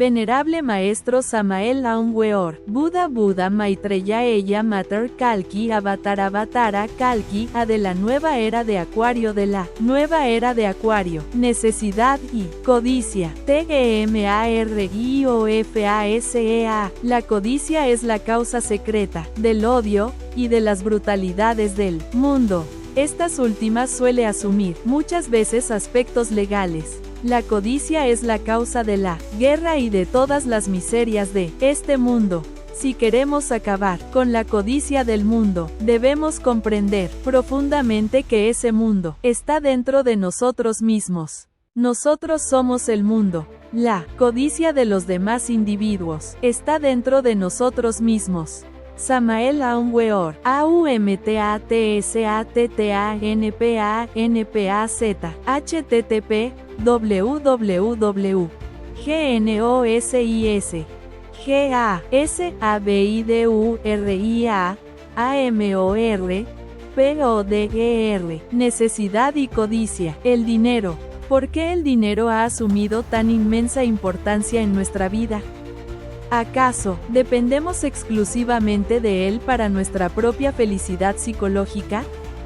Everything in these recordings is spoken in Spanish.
Venerable Maestro Samael Aum Weor, Buda Buda Maitreya Ella Mater Kalki Avatara Kalki, A de la nueva era de Acuario, de la nueva era de Acuario, necesidad y codicia, TEMARIOFASEA, la codicia es la causa secreta del odio y de las brutalidades del mundo. Estas últimas suele asumir muchas veces aspectos legales. La codicia es la causa de la guerra y de todas las miserias de este mundo. Si queremos acabar con la codicia del mundo, debemos comprender profundamente que ese mundo está dentro de nosotros mismos. Nosotros somos el mundo. La codicia de los demás individuos está dentro de nosotros mismos. Samael Aum Weor, AUMTATSATTANPANPAZ, http www.gnosis GASABIDURIA AMOR PODER. Necesidad y codicia. El dinero. ¿Por qué el dinero ha asumido tan inmensa importancia en nuestra vida? ¿Acaso dependemos exclusivamente de él para nuestra propia felicidad psicológica?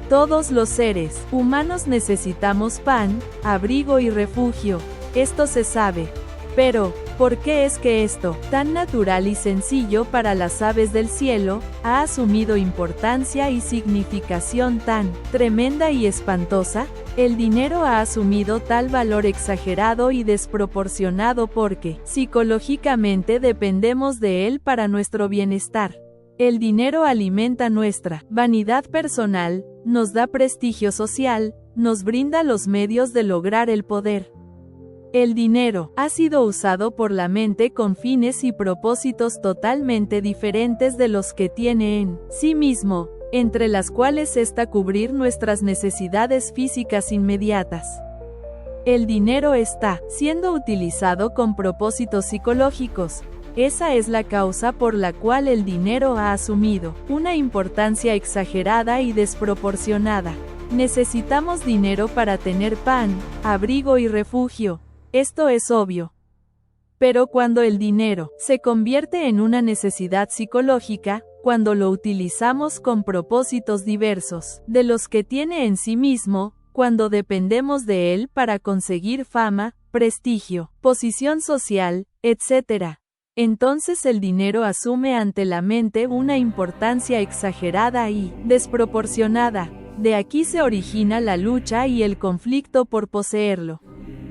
Todos los seres humanos necesitamos pan, abrigo y refugio. Esto se sabe. Pero, ¿por qué es que esto, tan natural y sencillo para las aves del cielo, ha asumido importancia y significación tan tremenda y espantosa? El dinero ha asumido tal valor exagerado y desproporcionado porque, psicológicamente dependemos de él para nuestro bienestar. El dinero alimenta nuestra vanidad personal, nos da prestigio social, nos brinda los medios de lograr el poder. El dinero ha sido usado por la mente con fines y propósitos totalmente diferentes de los que tiene en sí mismo, entre las cuales está cubrir nuestras necesidades físicas inmediatas. El dinero está siendo utilizado con propósitos psicológicos. Esa es la causa por la cual el dinero ha asumido una importancia exagerada y desproporcionada. Necesitamos dinero para tener pan, abrigo y refugio. Esto es obvio. Pero cuando el dinero se convierte en una necesidad psicológica, cuando lo utilizamos con propósitos diversos de los que tiene en sí mismo, cuando dependemos de él para conseguir fama, prestigio, posición social, etc., entonces el dinero asume ante la mente una importancia exagerada y desproporcionada. De aquí se origina la lucha y el conflicto por poseerlo.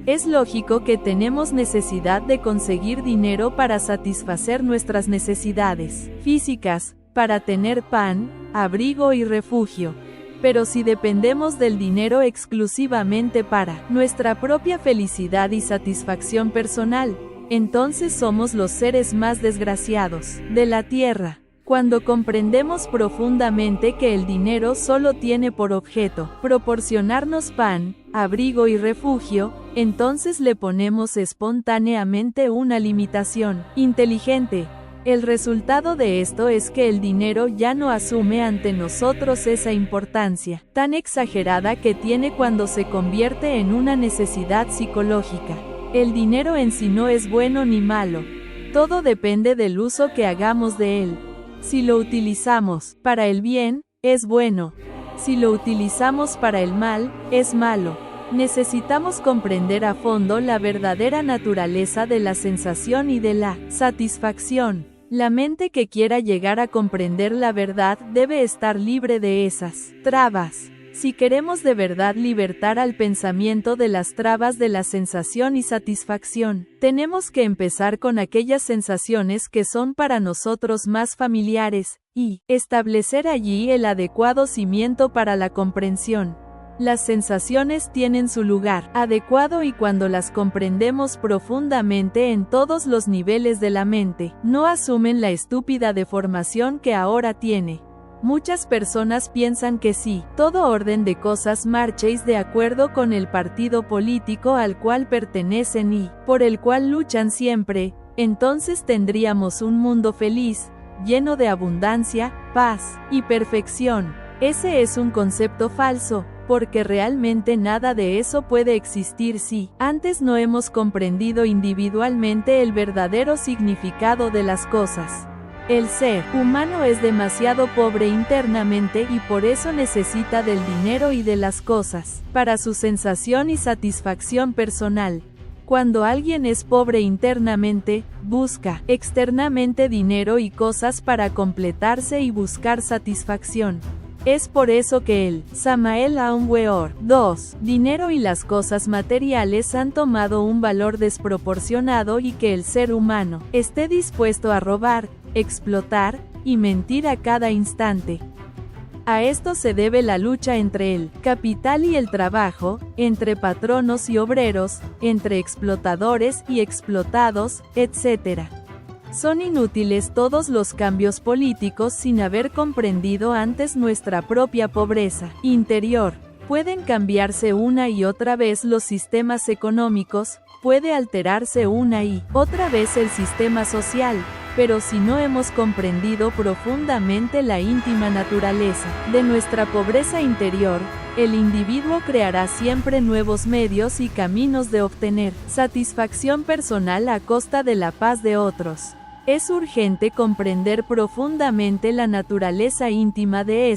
Es lógico que tenemos necesidad de conseguir dinero para satisfacer nuestras necesidades físicas, para tener pan, abrigo y refugio. Pero si dependemos del dinero exclusivamente para nuestra propia felicidad y satisfacción personal, entonces somos los seres más desgraciados de la tierra. Cuando comprendemos profundamente que el dinero solo tiene por objeto proporcionarnos pan, abrigo y refugio, entonces le ponemos espontáneamente una limitación inteligente. El resultado de esto es que el dinero ya no asume ante nosotros esa importancia tan exagerada que tiene cuando se convierte en una necesidad psicológica. El dinero en sí no es bueno ni malo. Todo depende del uso que hagamos de él. Si lo utilizamos para el bien, es bueno. Si lo utilizamos para el mal, es malo. Necesitamos comprender a fondo la verdadera naturaleza de la sensación y de la satisfacción. La mente que quiera llegar a comprender la verdad debe estar libre de esas trabas. Si queremos de verdad libertar al pensamiento de las trabas de la sensación y satisfacción, tenemos que empezar con aquellas sensaciones que son para nosotros más familiares, y establecer allí el adecuado cimiento para la comprensión. Las sensaciones tienen su lugar adecuado y cuando las comprendemos profundamente en todos los niveles de la mente, no asumen la estúpida deformación que ahora tiene. Muchas personas piensan que si todo orden de cosas marchéis de acuerdo con el partido político al cual pertenecen y por el cual luchan siempre, entonces tendríamos un mundo feliz, lleno de abundancia, paz y perfección. Ese es un concepto falso. porque realmente nada de eso puede existir si antes no hemos comprendido individualmente el verdadero significado de las cosas. El ser humano es demasiado pobre internamente y por eso necesita del dinero y de las cosas, para su sensación y satisfacción personal. Cuando alguien es pobre internamente, busca externamente dinero y cosas para completarse y buscar satisfacción. Es por eso que el Samael Aun Weor 2, dinero y las cosas materiales han tomado un valor desproporcionado y que el ser humano esté dispuesto a robar, explotar y mentir a cada instante. A esto se debe la lucha entre el capital y el trabajo, entre patronos y obreros, entre explotadores y explotados, etc. Son inútiles todos los cambios políticos sin haber comprendido antes nuestra propia pobreza interior. Pueden cambiarse una y otra vez los sistemas económicos, puede alterarse una y otra vez el sistema social, pero si no hemos comprendido profundamente la íntima naturaleza de nuestra pobreza interior, el individuo creará siempre nuevos medios y caminos de obtener satisfacción personal a costa de la paz de otros. Es urgente comprender profundamente la naturaleza íntima de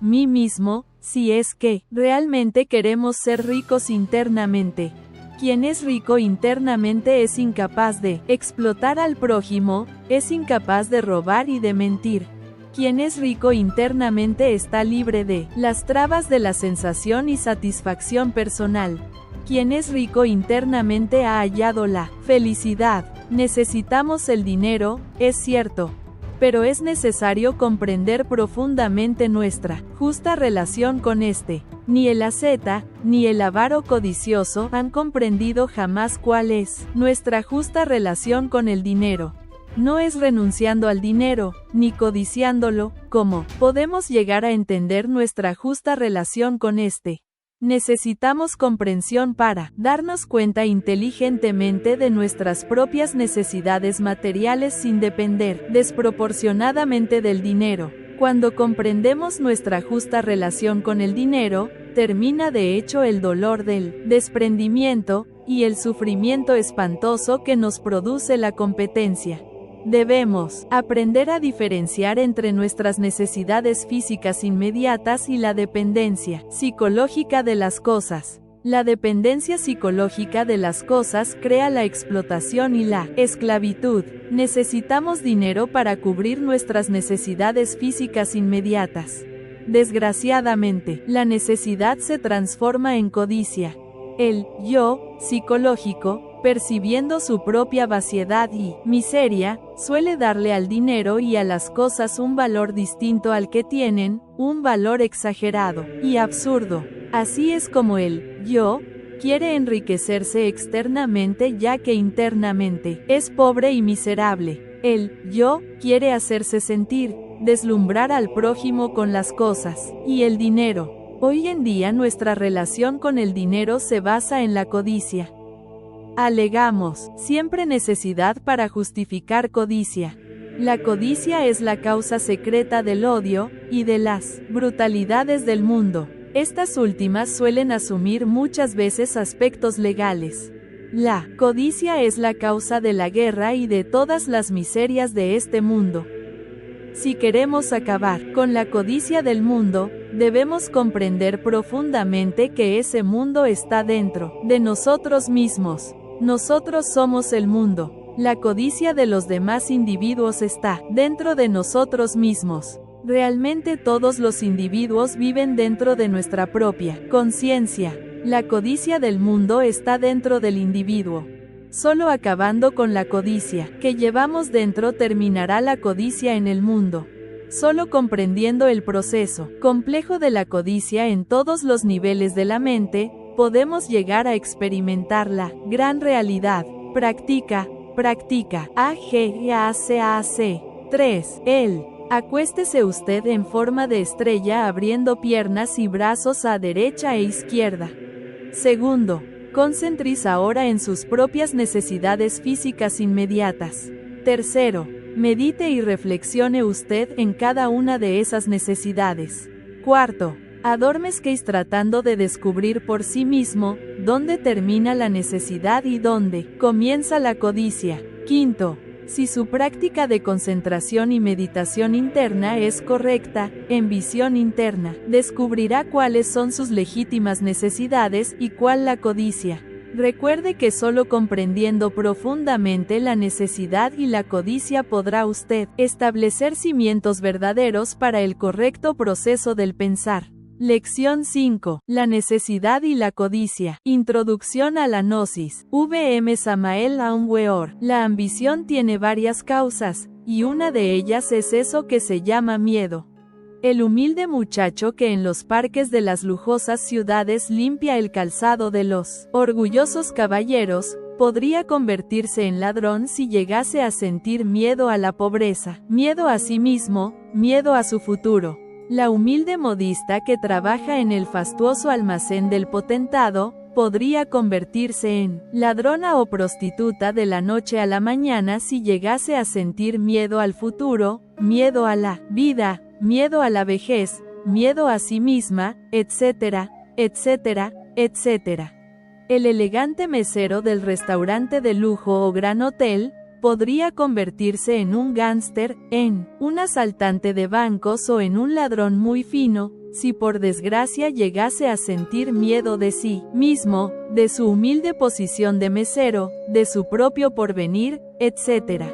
mí mismo, si es que realmente queremos ser ricos internamente. Quien es rico internamente es incapaz de explotar al prójimo, es incapaz de robar y de mentir. Quien es rico internamente está libre de las trabas de la sensación y satisfacción personal. Quien es rico internamente ha hallado la felicidad. Necesitamos el dinero, es cierto, pero es necesario comprender profundamente nuestra justa relación con Ni el asceta, ni el avaro codicioso han comprendido jamás cuál es nuestra justa relación con el dinero. No es renunciando al dinero, ni codiciándolo, como podemos llegar a entender nuestra justa relación con Necesitamos comprensión para darnos cuenta inteligentemente de nuestras propias necesidades materiales sin depender desproporcionadamente del dinero. Cuando comprendemos nuestra justa relación con el dinero, termina de hecho el dolor del desprendimiento y el sufrimiento espantoso que nos produce la competencia. Debemos aprender a diferenciar entre nuestras necesidades físicas inmediatas y la dependencia psicológica de las cosas. La dependencia psicológica de las cosas crea la explotación y la esclavitud. Necesitamos dinero para cubrir nuestras necesidades físicas inmediatas. Desgraciadamente, la necesidad se transforma en codicia. El yo psicológico, percibiendo su propia vaciedad y miseria, suele darle al dinero y a las cosas un valor distinto al que tienen, un valor exagerado y absurdo. Así es como el yo quiere enriquecerse externamente ya que internamente es pobre y miserable. El yo quiere hacerse sentir, deslumbrar al prójimo con las cosas y el dinero. Hoy en día nuestra relación con el dinero se basa en la codicia. Alegamos siempre necesidad para justificar codicia. La codicia es la causa secreta del odio y de las brutalidades del mundo. Estas últimas suelen asumir muchas veces aspectos legales. La codicia es la causa de la guerra y de todas las miserias de este mundo. Si queremos acabar con la codicia del mundo, debemos comprender profundamente que ese mundo está dentro de nosotros mismos. Nosotros somos el mundo. La codicia de los demás individuos está dentro de nosotros mismos. Realmente todos los individuos viven dentro de nuestra propia conciencia. La codicia del mundo está dentro del individuo. Solo acabando con la codicia que llevamos dentro terminará la codicia en el mundo. Solo comprendiendo el proceso complejo de la codicia en todos los niveles de la mente, podemos llegar a experimentar la gran realidad. Practica. A-G-A-C-A-C. 3. Acuéstese usted en forma de estrella abriendo piernas y brazos a derecha e izquierda. Segundo. Concéntrese ahora en sus propias necesidades físicas inmediatas. Tercero. Medite y reflexione usted en cada una de esas necesidades. Cuarto. Adormesqueis tratando de descubrir por sí mismo dónde termina la necesidad y dónde comienza la codicia. Quinto, si su práctica de concentración y meditación interna es correcta, en visión interna, descubrirá cuáles son sus legítimas necesidades y cuál la codicia. Recuerde que solo comprendiendo profundamente la necesidad y la codicia podrá usted establecer cimientos verdaderos para el correcto proceso del pensar. Lección 5. La necesidad y la codicia. Introducción a la gnosis. V.M. Samael Aun Weor. La ambición tiene varias causas, y una de ellas es eso que se llama miedo. El humilde muchacho que en los parques de las lujosas ciudades limpia el calzado de los orgullosos caballeros, podría convertirse en ladrón si llegase a sentir miedo a la pobreza, miedo a sí mismo, miedo a su futuro. La humilde modista que trabaja en el fastuoso almacén del potentado, podría convertirse en ladrona o prostituta de la noche a la mañana si llegase a sentir miedo al futuro, miedo a la vida, miedo a la vejez, miedo a sí misma, etcétera, etcétera, etcétera. El elegante mesero del restaurante de lujo o gran hotel, podría convertirse en un gánster, en un asaltante de bancos o en un ladrón muy fino, si por desgracia llegase a sentir miedo de sí mismo, de su humilde posición de mesero, de su propio porvenir, etc.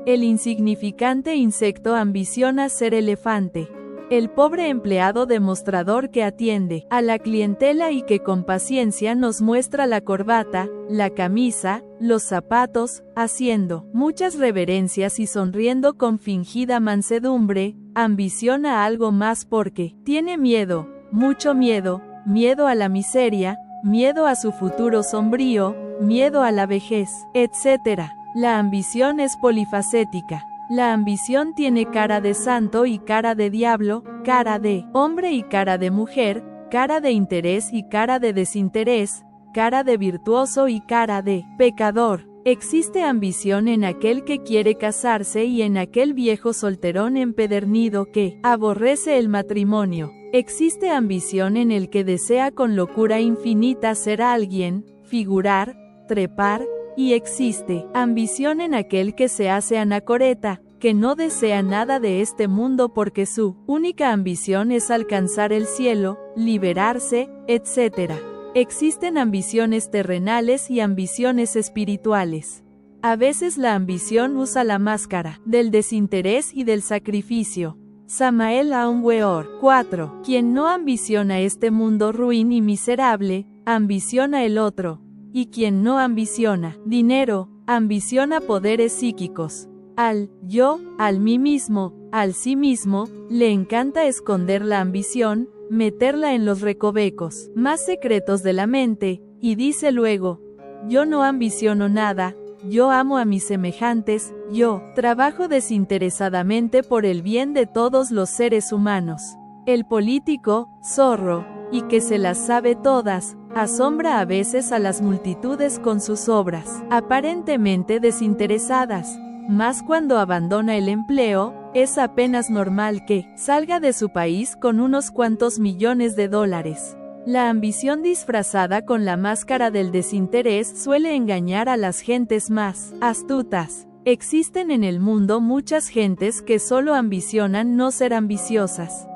El insignificante insecto ambiciona ser elefante. El pobre empleado de mostrador que atiende a la clientela y que con paciencia nos muestra la corbata, la camisa, los zapatos, haciendo muchas reverencias y sonriendo con fingida mansedumbre, ambiciona algo más porque tiene miedo, mucho miedo, miedo a la miseria, miedo a su futuro sombrío, miedo a la vejez, etc. La ambición es polifacética. La ambición tiene cara de santo y cara de diablo, cara de hombre y cara de mujer, cara de interés y cara de desinterés, cara de virtuoso y cara de pecador. Existe ambición en aquel que quiere casarse y en aquel viejo solterón empedernido que aborrece el matrimonio. Existe ambición en el que desea con locura infinita ser alguien, figurar, trepar, y existe ambición en aquel que se hace anacoreta, que no desea nada de este mundo porque su única ambición es alcanzar el cielo, liberarse, etc. Existen ambiciones terrenales y ambiciones espirituales. A veces la ambición usa la máscara del desinterés y del sacrificio. Samael Aun Weor. 4. Quien no ambiciona este mundo ruin y miserable, ambiciona el otro. Y quien no ambiciona dinero, ambiciona poderes psíquicos. Al yo, al mí mismo, al sí mismo, le encanta esconder la ambición, meterla en los recovecos más secretos de la mente, y dice luego, yo no ambiciono nada, yo amo a mis semejantes, yo trabajo desinteresadamente por el bien de todos los seres humanos. El político, zorro, y que se las sabe todas, asombra a veces a las multitudes con sus obras, aparentemente desinteresadas, mas cuando abandona el empleo, es apenas normal que salga de su país con unos cuantos millones de dólares. La ambición disfrazada con la máscara del desinterés suele engañar a las gentes más astutas. Existen en el mundo muchas gentes que solo ambicionan no ser ambiciosas.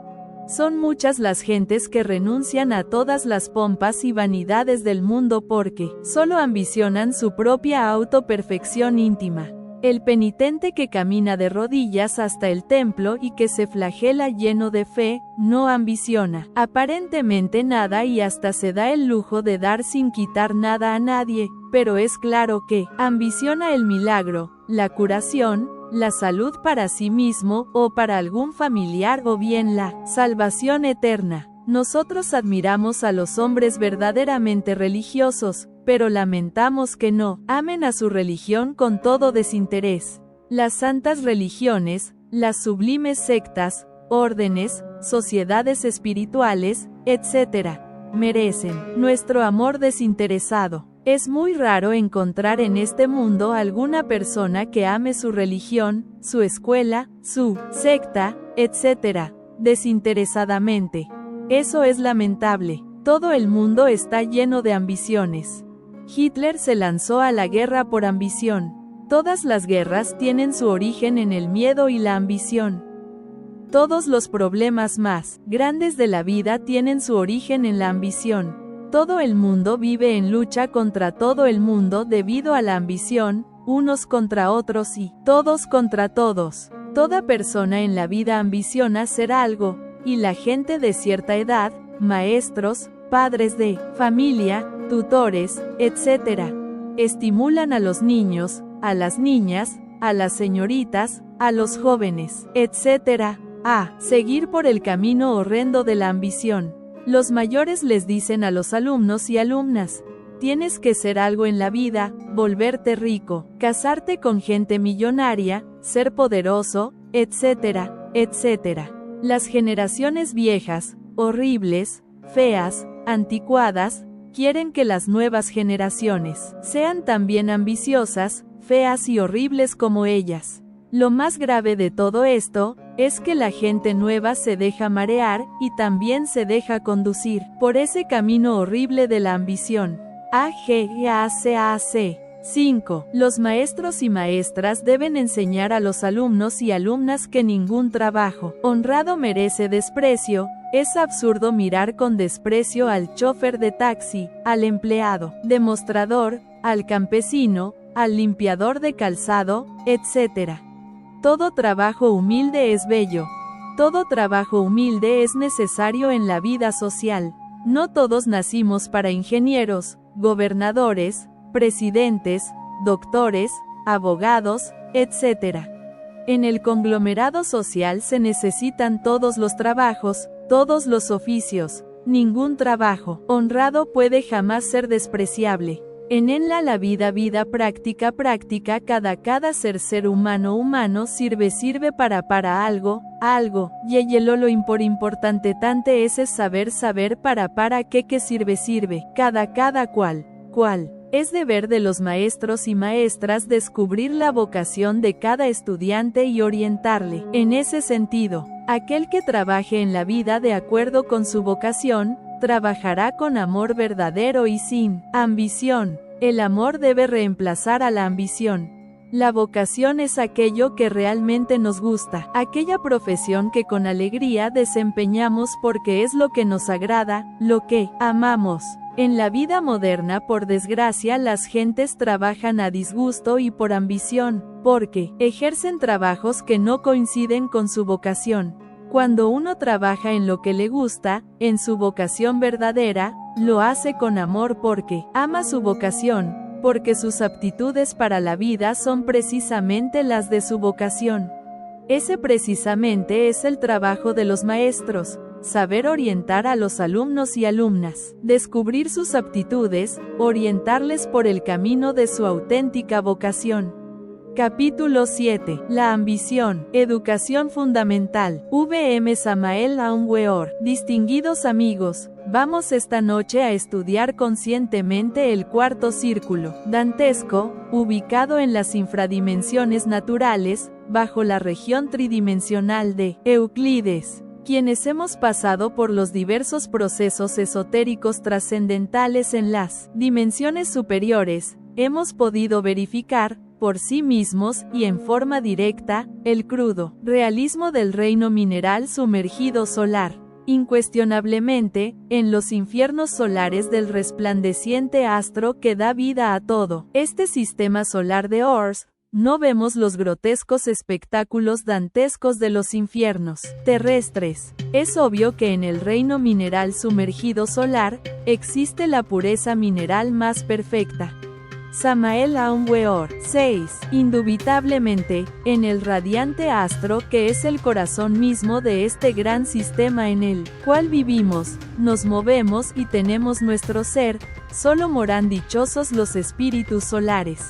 Son muchas las gentes que renuncian a todas las pompas y vanidades del mundo porque solo ambicionan su propia autoperfección íntima. El penitente que camina de rodillas hasta el templo y que se flagela lleno de fe, no ambiciona aparentemente nada y hasta se da el lujo de dar sin quitar nada a nadie, pero es claro que ambiciona el milagro, la curación, la salud para sí mismo o para algún familiar o bien la salvación eterna. Nosotros admiramos a los hombres verdaderamente religiosos, pero lamentamos que no amen a su religión con todo desinterés. Las santas religiones, las sublimes sectas, órdenes, sociedades espirituales, etc., merecen nuestro amor desinteresado. Es muy raro encontrar en este mundo alguna persona que ame su religión, su escuela, su secta, etc., desinteresadamente. Eso es lamentable. Todo el mundo está lleno de ambiciones. Hitler se lanzó a la guerra por ambición. Todas las guerras tienen su origen en el miedo y la ambición. Todos los problemas más grandes de la vida tienen su origen en la ambición. Todo el mundo vive en lucha contra todo el mundo debido a la ambición, unos contra otros y todos contra todos. Toda persona en la vida ambiciona ser algo, y la gente de cierta edad, maestros, padres de familia, tutores, etc., estimulan a los niños, a las niñas, a las señoritas, a los jóvenes, etc., a seguir por el camino horrendo de la ambición. Los mayores les dicen a los alumnos y alumnas: tienes que ser algo en la vida, volverte rico, casarte con gente millonaria, ser poderoso, etcétera, etcétera. Las generaciones viejas, horribles, feas, anticuadas, quieren que las nuevas generaciones sean también ambiciosas, feas y horribles como ellas. Lo más grave de todo esto es que la gente nueva se deja marear y también se deja conducir por ese camino horrible de la ambición. AGACAC. 5. Los maestros y maestras deben enseñar a los alumnos y alumnas que ningún trabajo honrado merece desprecio. Es absurdo mirar con desprecio al chofer de taxi, al empleado de mostrador, al campesino, al limpiador de calzado, etc. Todo trabajo humilde es bello. Todo trabajo humilde es necesario en la vida social. No todos nacimos para ingenieros, gobernadores, presidentes, doctores, abogados, etc. En el conglomerado social se necesitan todos los trabajos, todos los oficios. Ningún trabajo honrado puede jamás ser despreciable. En la vida práctica, cada ser humano sirve para algo, lo importante tante es saber para qué sirve, cada cual. Es deber de los maestros y maestras descubrir la vocación de cada estudiante y orientarle. En ese sentido, aquel que trabaje en la vida de acuerdo con su vocación, trabajará con amor verdadero y sin ambición. El amor debe reemplazar a la ambición. La vocación es aquello que realmente nos gusta, aquella profesión que con alegría desempeñamos porque es lo que nos agrada, lo que amamos. En la vida moderna, por desgracia, las gentes trabajan a disgusto y por ambición, porque ejercen trabajos que no coinciden con su vocación. Cuando uno trabaja en lo que le gusta, en su vocación verdadera, lo hace con amor porque ama su vocación, porque sus aptitudes para la vida son precisamente las de su vocación. Ese precisamente es el trabajo de los maestros, saber orientar a los alumnos y alumnas, descubrir sus aptitudes, orientarles por el camino de su auténtica vocación. Capítulo 7. La ambición. Educación fundamental. VM Samael Aun Weor. Distinguidos amigos, vamos esta noche a estudiar conscientemente el cuarto círculo dantesco, ubicado en las infradimensiones naturales, bajo la región tridimensional de Euclides. Quienes hemos pasado por los diversos procesos esotéricos trascendentales en las dimensiones superiores, hemos podido verificar, por sí mismos y en forma directa, el crudo realismo del reino mineral sumergido solar. Incuestionablemente, en los infiernos solares del resplandeciente astro que da vida a todo este sistema solar de Ors, no vemos los grotescos espectáculos dantescos de los infiernos terrestres. Es obvio que en el reino mineral sumergido solar, existe la pureza mineral más perfecta. Samael Aun Weor. 6. Indubitablemente, en el radiante astro que es el corazón mismo de este gran sistema en el cual vivimos, nos movemos y tenemos nuestro ser, solo moran dichosos los espíritus solares.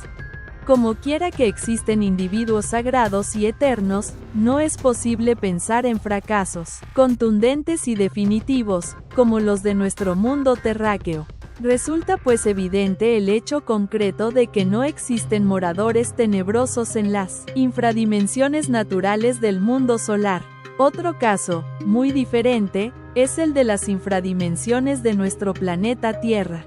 Como quiera que existen individuos sagrados y eternos, no es posible pensar en fracasos contundentes y definitivos, como los de nuestro mundo terráqueo. Resulta pues evidente el hecho concreto de que no existen moradores tenebrosos en las infradimensiones naturales del mundo solar. Otro caso, muy diferente, es el de las infradimensiones de nuestro planeta Tierra.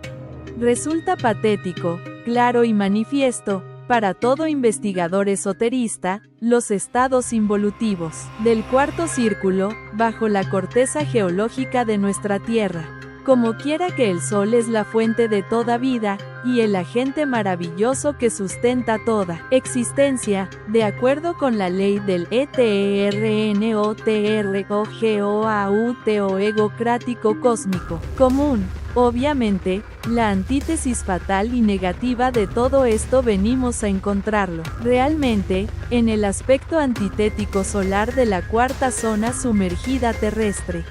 Resulta patético, claro y manifiesto, para todo investigador esoterista, los estados involutivos del cuarto círculo, bajo la corteza geológica de nuestra Tierra. Como quiera que el Sol es la fuente de toda vida, y el agente maravilloso que sustenta toda existencia, de acuerdo con la ley del ETERNOTROGOAUTO egocrático cósmico común. Obviamente, la antítesis fatal y negativa de todo esto venimos a encontrarlo, realmente, en el aspecto antitético solar de la cuarta zona sumergida terrestre.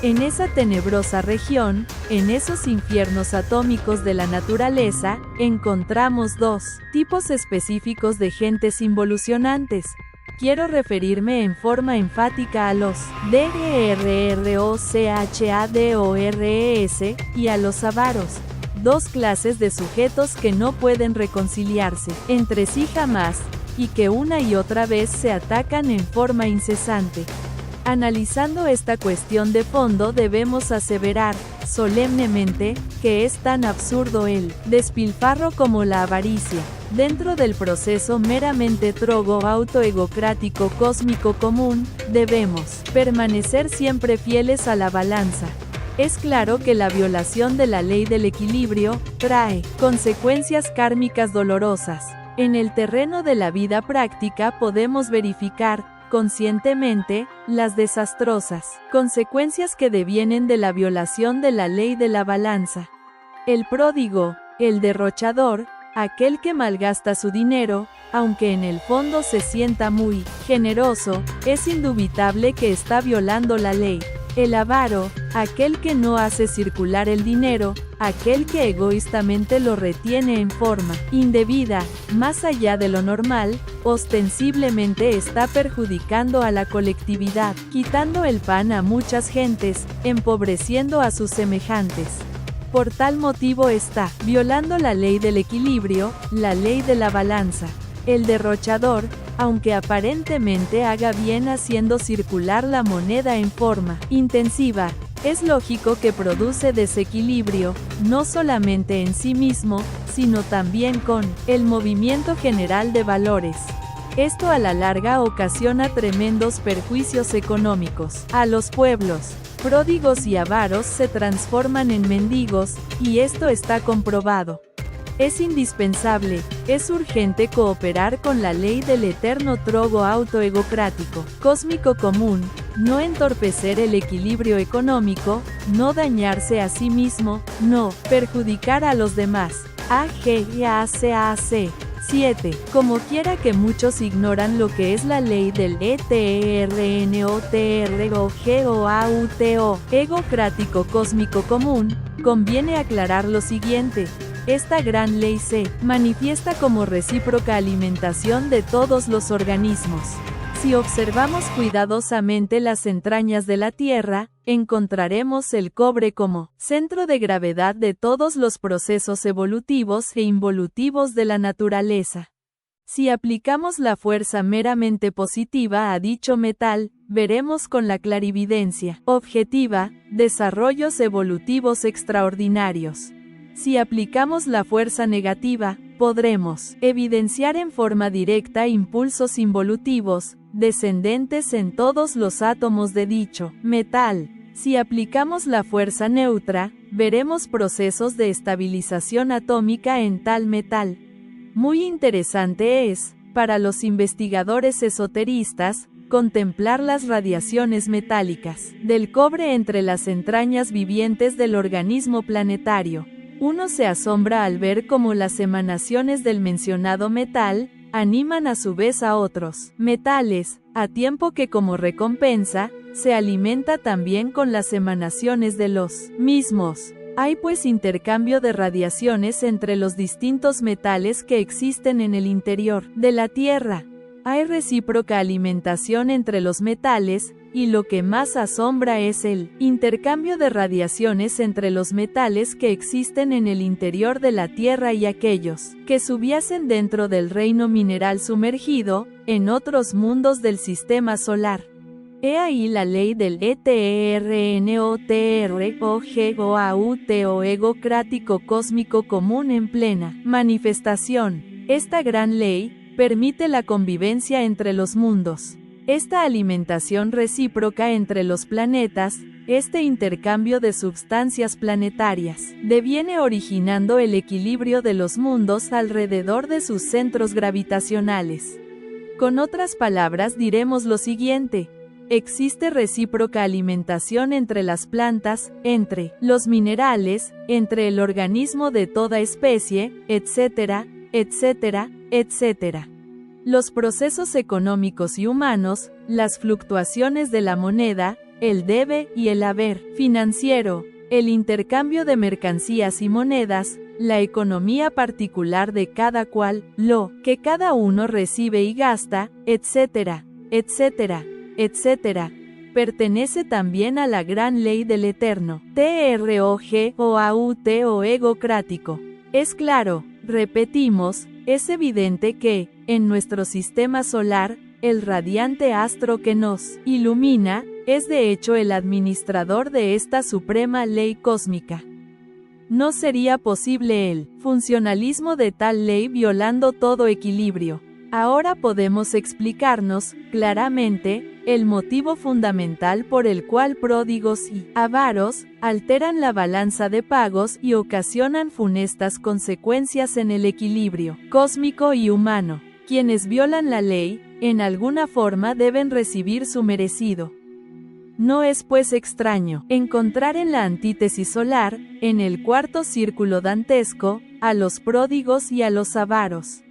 En esa tenebrosa región, en esos infiernos atómicos de la naturaleza, encontramos dos tipos específicos de gentes involucionantes. Quiero referirme en forma enfática a los DERROCHADORES y a los avaros, dos clases de sujetos que no pueden reconciliarse entre sí jamás, y que una y otra vez se atacan en forma incesante. Analizando esta cuestión de fondo debemos aseverar, solemnemente, que es tan absurdo el despilfarro como la avaricia, dentro del proceso meramente trogo-autoegocrático cósmico común, debemos permanecer siempre fieles a la balanza. Es claro que la violación de la ley del equilibrio trae consecuencias kármicas dolorosas. En el terreno de la vida práctica podemos verificar, conscientemente, las desastrosas consecuencias que devienen de la violación de la ley de la balanza. El pródigo, el derrochador, aquel que malgasta su dinero, aunque en el fondo se sienta muy generoso, es indubitable que está violando la ley. El avaro, aquel que no hace circular el dinero, aquel que egoístamente lo retiene en forma indebida, más allá de lo normal, ostensiblemente está perjudicando a la colectividad, quitando el pan a muchas gentes, empobreciendo a sus semejantes. Por tal motivo está violando la ley del equilibrio, la ley de la balanza. El derrochador, aunque aparentemente haga bien haciendo circular la moneda en forma intensiva, es lógico que produce desequilibrio, no solamente en sí mismo, sino también con el movimiento general de valores. Esto a la larga ocasiona tremendos perjuicios económicos a los pueblos. Pródigos y avaros se transforman en mendigos, y esto está comprobado. Es indispensable, es urgente cooperar con la ley del eterno trogo autoegocrático, cósmico común, no entorpecer el equilibrio económico, no dañarse a sí mismo, no perjudicar a los demás. AGACAC 7. Como quiera que muchos ignoran lo que es la ley del ETERNOTROGOAUTO, egocrático cósmico común, conviene aclarar lo siguiente. Esta gran ley se manifiesta como recíproca alimentación de todos los organismos. Si observamos cuidadosamente las entrañas de la Tierra, encontraremos el cobre como centro de gravedad de todos los procesos evolutivos e involutivos de la naturaleza. Si aplicamos la fuerza meramente positiva a dicho metal, veremos con la clarividencia objetiva desarrollos evolutivos extraordinarios. Si aplicamos la fuerza negativa, podremos evidenciar en forma directa impulsos involutivos, descendentes en todos los átomos de dicho metal. Si aplicamos la fuerza neutra, veremos procesos de estabilización atómica en tal metal. Muy interesante es, para los investigadores esoteristas, contemplar las radiaciones metálicas del cobre entre las entrañas vivientes del organismo planetario. Uno se asombra al ver cómo las emanaciones del mencionado metal animan a su vez a otros metales, a tiempo que como recompensa, se alimenta también con las emanaciones de los mismos. Hay pues intercambio de radiaciones entre los distintos metales que existen en el interior de la Tierra. Hay recíproca alimentación entre los metales, y lo que más asombra es el intercambio de radiaciones entre los metales que existen en el interior de la Tierra y aquellos que subyacen dentro del reino mineral sumergido, en otros mundos del sistema solar. He ahí la ley del ETERNOTROGOAUT egocrático cósmico común en plena manifestación. Esta gran ley permite la convivencia entre los mundos. Esta alimentación recíproca entre los planetas, este intercambio de substancias planetarias, deviene originando el equilibrio de los mundos alrededor de sus centros gravitacionales. Con otras palabras diremos lo siguiente: existe recíproca alimentación entre las plantas, entre los minerales, entre el organismo de toda especie, etcétera, etcétera, etcétera. Los procesos económicos y humanos, las fluctuaciones de la moneda, el debe y el haber financiero, el intercambio de mercancías y monedas, la economía particular de cada cual, lo que cada uno recibe y gasta, etcétera, etcétera, etcétera, pertenece también a la gran ley del eterno, TROGOAUT o egocrático. Es claro, repetimos, es evidente que, en nuestro sistema solar, el radiante astro que nos ilumina, es de hecho el administrador de esta suprema ley cósmica. No sería posible el funcionalismo de tal ley violando todo equilibrio. Ahora podemos explicarnos, claramente, el motivo fundamental por el cual pródigos y avaros alteran la balanza de pagos y ocasionan funestas consecuencias en el equilibrio cósmico y humano. Quienes violan la ley, en alguna forma deben recibir su merecido. No es pues extraño encontrar en la antítesis solar, en el cuarto círculo dantesco, a los pródigos y a los avaros.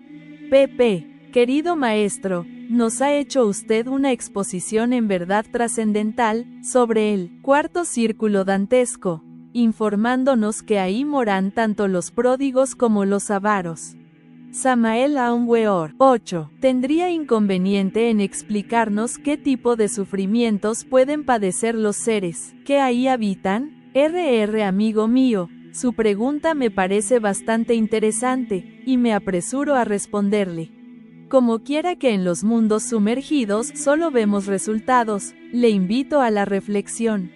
Pp. Querido maestro, nos ha hecho usted una exposición en verdad trascendental sobre el cuarto círculo dantesco, informándonos que ahí moran tanto los pródigos como los avaros. Samael Aun Weor. 8. ¿Tendría inconveniente en explicarnos qué tipo de sufrimientos pueden padecer los seres que ahí habitan? Amigo mío, su pregunta me parece bastante interesante, y me apresuro a responderle. Como quiera que en los mundos sumergidos solo vemos resultados, le invito a la reflexión.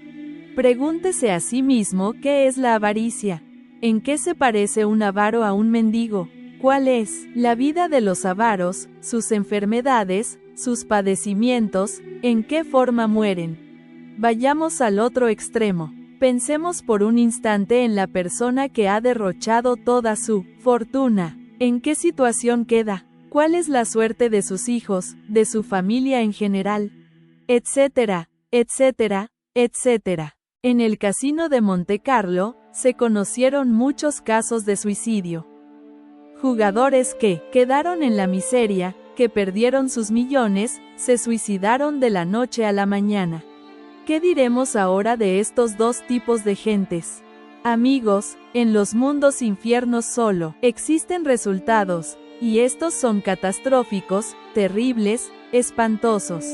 Pregúntese a sí mismo qué es la avaricia. ¿En qué se parece un avaro a un mendigo? ¿Cuál es la vida de los avaros, sus enfermedades, sus padecimientos, en qué forma mueren? Vayamos al otro extremo. Pensemos por un instante en la persona que ha derrochado toda su fortuna. ¿En qué situación queda? ¿Cuál es la suerte de sus hijos, de su familia en general? Etcétera, etcétera, etcétera. En el casino de Monte Carlo, se conocieron muchos casos de suicidio. Jugadores que quedaron en la miseria, que perdieron sus millones, se suicidaron de la noche a la mañana. ¿Qué diremos ahora de estos dos tipos de gentes? Amigos, en los mundos infiernos solo existen resultados, y estos son catastróficos, terribles, espantosos.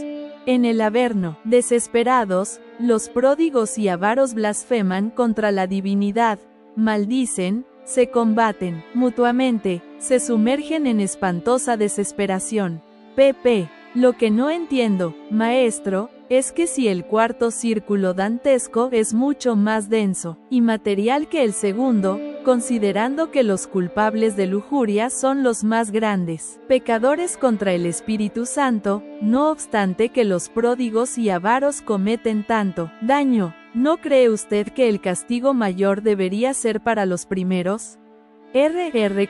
En el Averno, desesperados, los pródigos y avaros blasfeman contra la divinidad, maldicen, se combaten mutuamente, se sumergen en espantosa desesperación. Pp. Lo que no entiendo, maestro, es que si el cuarto círculo dantesco es mucho más denso y material que el segundo, considerando que los culpables de lujuria son los más grandes pecadores contra el Espíritu Santo, no obstante que los pródigos y avaros cometen tanto daño, ¿no cree usted que el castigo mayor debería ser para los primeros?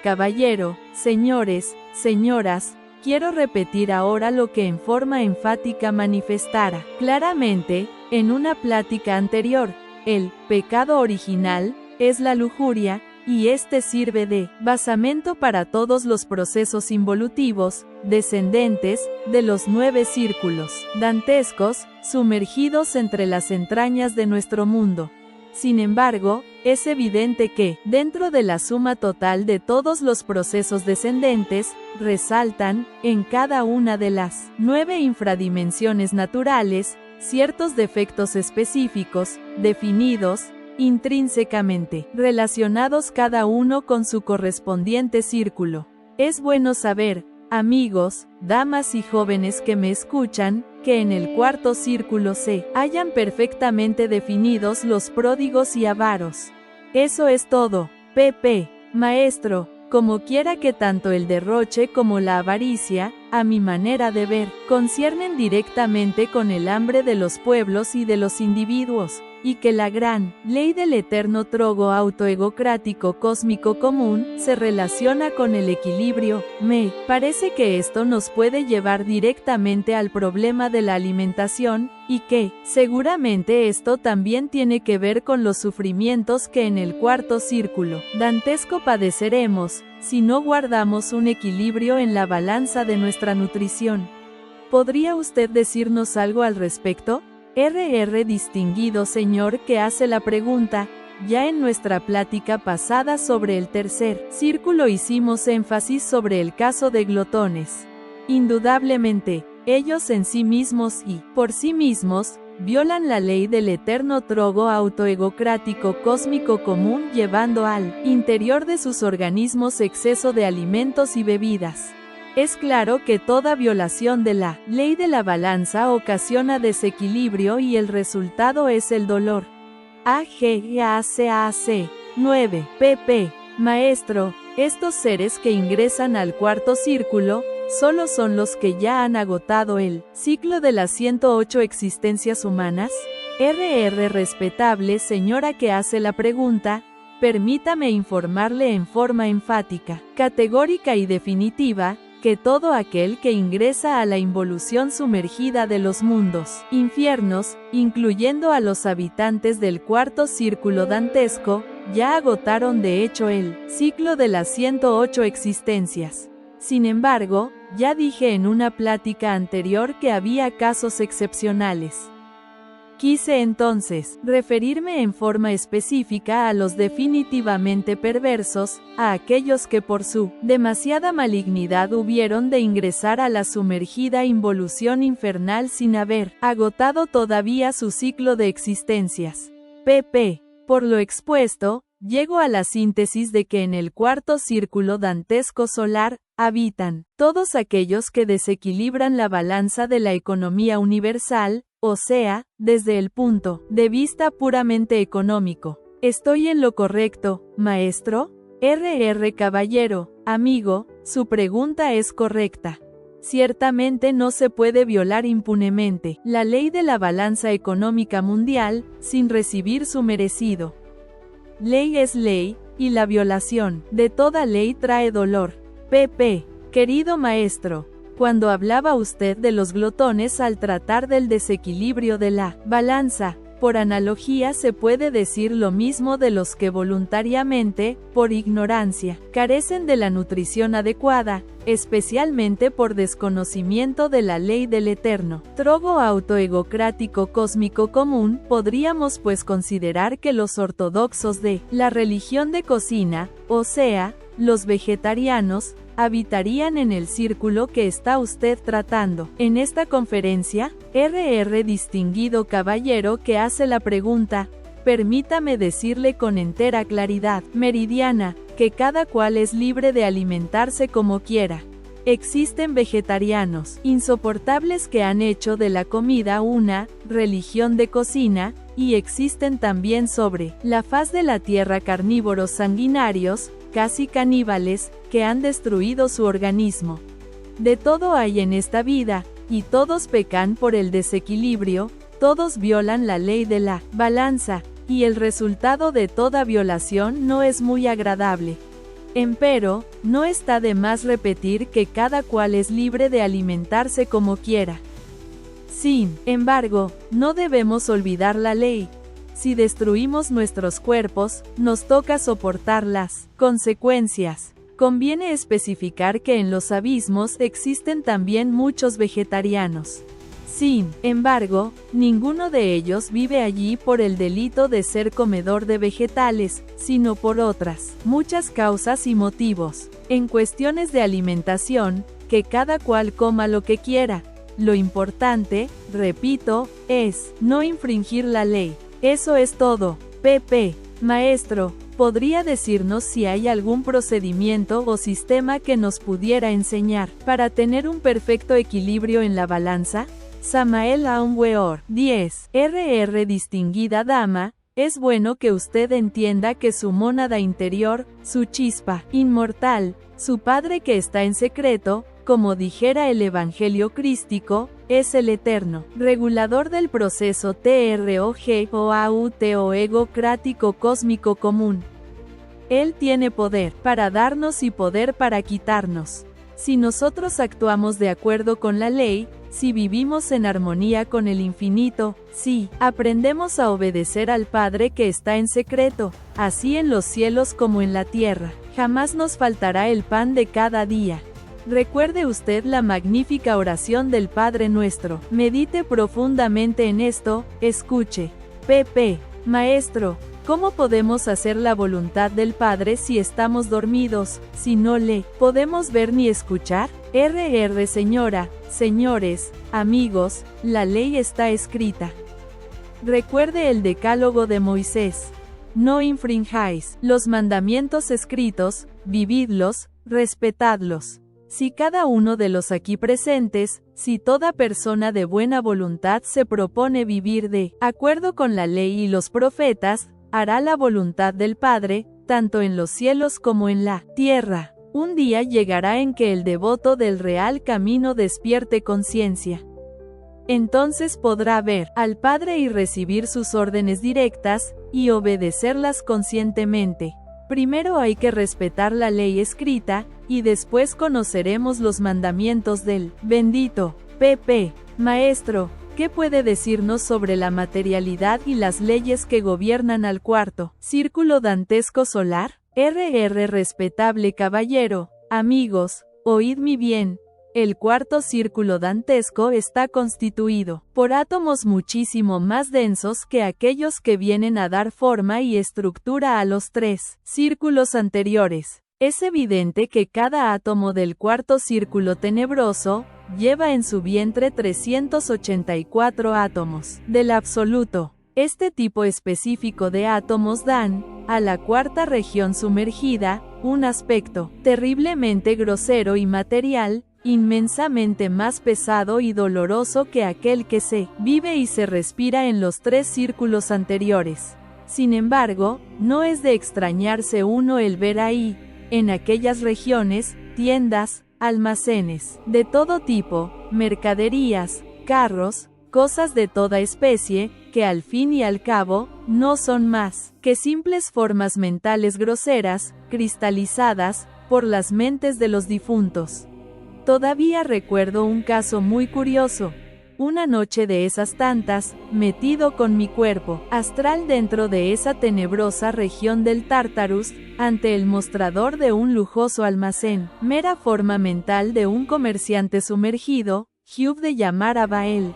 Caballero, señores, señoras, quiero repetir ahora lo que en forma enfática manifestara claramente, en una plática anterior. El pecado original es la lujuria, y este sirve de basamento para todos los procesos involutivos, descendentes, de los 9 círculos dantescos, sumergidos entre las entrañas de nuestro mundo. Sin embargo, es evidente que, dentro de la suma total de todos los procesos descendentes, resaltan, en cada una de las 9 infradimensiones naturales, ciertos defectos específicos, definidos, intrínsecamente, relacionados cada uno con su correspondiente círculo. Es bueno saber, amigos, damas y jóvenes que me escuchan, que en el cuarto círculo se hallan perfectamente definidos los pródigos y avaros. Eso es todo, pp. Maestro, como quiera que tanto el derroche como la avaricia, a mi manera de ver, conciernen directamente con el hambre de los pueblos y de los individuos, y que la gran ley del eterno trogo autoegocrático cósmico común se relaciona con el equilibrio. Me parece que esto nos puede llevar directamente al problema de la alimentación, y que, seguramente esto también tiene que ver con los sufrimientos que en el cuarto círculo dantesco padeceremos, si no guardamos un equilibrio en la balanza de nuestra nutrición. ¿Podría usted decirnos algo al respecto? Distinguido señor que hace la pregunta, ya en nuestra plática pasada sobre el tercer círculo hicimos énfasis sobre el caso de glotones. Indudablemente, ellos en sí mismos y, por sí mismos, violan la ley del eterno trogo autoegocrático cósmico común llevando al interior de sus organismos exceso de alimentos y bebidas. Es claro que toda violación de la ley de la balanza ocasiona desequilibrio y el resultado es el dolor. AGACAC 9 pp. Maestro, estos seres que ingresan al cuarto círculo, ¿solo son los que ya han agotado el ciclo de las 108 existencias humanas? Respetable señora que hace la pregunta, permítame informarle en forma enfática, categórica y definitiva, que todo aquel que ingresa a la involución sumergida de los mundos infiernos, incluyendo a los habitantes del cuarto círculo dantesco, ya agotaron de hecho el ciclo de las 108 existencias. Sin embargo, ya dije en una plática anterior que había casos excepcionales. Quise entonces referirme en forma específica a los definitivamente perversos, a aquellos que por su demasiada malignidad hubieron de ingresar a la sumergida involución infernal sin haber agotado todavía su ciclo de existencias. pp. Por lo expuesto, llego a la síntesis de que en el cuarto círculo dantesco solar, habitan todos aquellos que desequilibran la balanza de la economía universal, o sea, desde el punto de vista puramente económico. ¿Estoy en lo correcto, maestro? Caballero, amigo, su pregunta es correcta. Ciertamente no se puede violar impunemente la ley de la balanza económica mundial, sin recibir su merecido. Ley es ley, y la violación de toda ley trae dolor. pp. Querido maestro, cuando hablaba usted de los glotones al tratar del desequilibrio de la balanza, por analogía se puede decir lo mismo de los que voluntariamente, por ignorancia, carecen de la nutrición adecuada, especialmente por desconocimiento de la ley del eterno trogo autoegocrático cósmico común. Podríamos pues considerar que los ortodoxos de la religión de cocina, o sea, los vegetarianos, habitarían en el círculo que está usted tratando. En esta conferencia, distinguido caballero que hace la pregunta, permítame decirle con entera claridad meridiana, que cada cual es libre de alimentarse como quiera. Existen vegetarianos insoportables que han hecho de la comida una religión de cocina, y existen también sobre la faz de la tierra carnívoros sanguinarios, casi caníbales, que han destruido su organismo. De todo hay en esta vida, y todos pecan por el desequilibrio, todos violan la ley de la balanza, y el resultado de toda violación no es muy agradable. Empero, no está de más repetir que cada cual es libre de alimentarse como quiera. Sin embargo, no debemos olvidar la ley. Si destruimos nuestros cuerpos, nos toca soportar las consecuencias. Conviene especificar que en los abismos existen también muchos vegetarianos. Sin embargo, ninguno de ellos vive allí por el delito de ser comedor de vegetales, sino por otras muchas causas y motivos. En cuestiones de alimentación, que cada cual coma lo que quiera. Lo importante, repito, es no infringir la ley. Eso es todo. Pp. Maestro, ¿podría decirnos si hay algún procedimiento o sistema que nos pudiera enseñar para tener un perfecto equilibrio en la balanza? Samael Aun Weor. 10. Distinguida dama, es bueno que usted entienda que su mónada interior, su chispa inmortal, su Padre que está en secreto, como dijera el Evangelio crístico, es el eterno regulador del proceso TROGOAUT o ego-crático cósmico común. Él tiene poder para darnos y poder para quitarnos. Si nosotros actuamos de acuerdo con la ley, si vivimos en armonía con el infinito, si aprendemos a obedecer al Padre que está en secreto, así en los cielos como en la tierra, jamás nos faltará el pan de cada día. Recuerde usted la magnífica oración del Padre Nuestro, medite profundamente en esto, escuche. Pp. Maestro, ¿cómo podemos hacer la voluntad del Padre si estamos dormidos, si no le podemos ver ni escuchar? Señora, señores, amigos, la ley está escrita. Recuerde el decálogo de Moisés. No infrinjáis los mandamientos escritos, vividlos, respetadlos. Si cada uno de los aquí presentes, si toda persona de buena voluntad se propone vivir de acuerdo con la ley y los profetas, hará la voluntad del Padre, tanto en los cielos como en la tierra. Un día llegará en que el devoto del real camino despierte conciencia. Entonces podrá ver al Padre y recibir sus órdenes directas, y obedecerlas conscientemente. Primero hay que respetar la ley escrita, y después conoceremos los mandamientos del bendito Pp. Maestro, ¿qué puede decirnos sobre la materialidad y las leyes que gobiernan al cuarto círculo dantesco solar? Respetable caballero, amigos, oídme bien. El cuarto círculo dantesco está constituido por átomos muchísimo más densos que aquellos que vienen a dar forma y estructura a los tres círculos anteriores. Es evidente que cada átomo del cuarto círculo tenebroso lleva en su vientre 384 átomos del absoluto. Este tipo específico de átomos dan, a la cuarta región sumergida, un aspecto terriblemente grosero y material, inmensamente más pesado y doloroso que aquel que se vive y se respira en los tres círculos anteriores. Sin embargo, no es de extrañarse uno el ver ahí, en aquellas regiones, tiendas, almacenes, de todo tipo, mercaderías, carros, cosas de toda especie, que al fin y al cabo, no son más que simples formas mentales groseras, cristalizadas, por las mentes de los difuntos. Todavía recuerdo un caso muy curioso. Una noche de esas tantas, metido con mi cuerpo astral dentro de esa tenebrosa región del Tártarus, ante el mostrador de un lujoso almacén, mera forma mental de un comerciante sumergido, Hugh de llamar a Bael.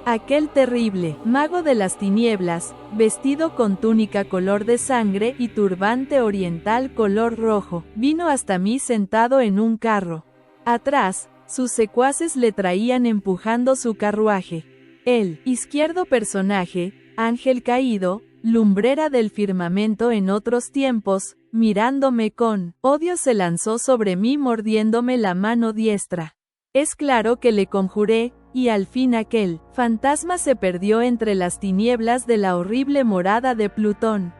Aquel terrible mago de las tinieblas, vestido con túnica color de sangre y turbante oriental color rojo, vino hasta mí sentado en un carro. Atrás, sus secuaces le traían empujando su carruaje. El izquierdo personaje, ángel caído, lumbrera del firmamento en otros tiempos, mirándome con odio se lanzó sobre mí mordiéndome la mano diestra. Es claro que le conjuré, y al fin aquel fantasma se perdió entre las tinieblas de la horrible morada de Plutón.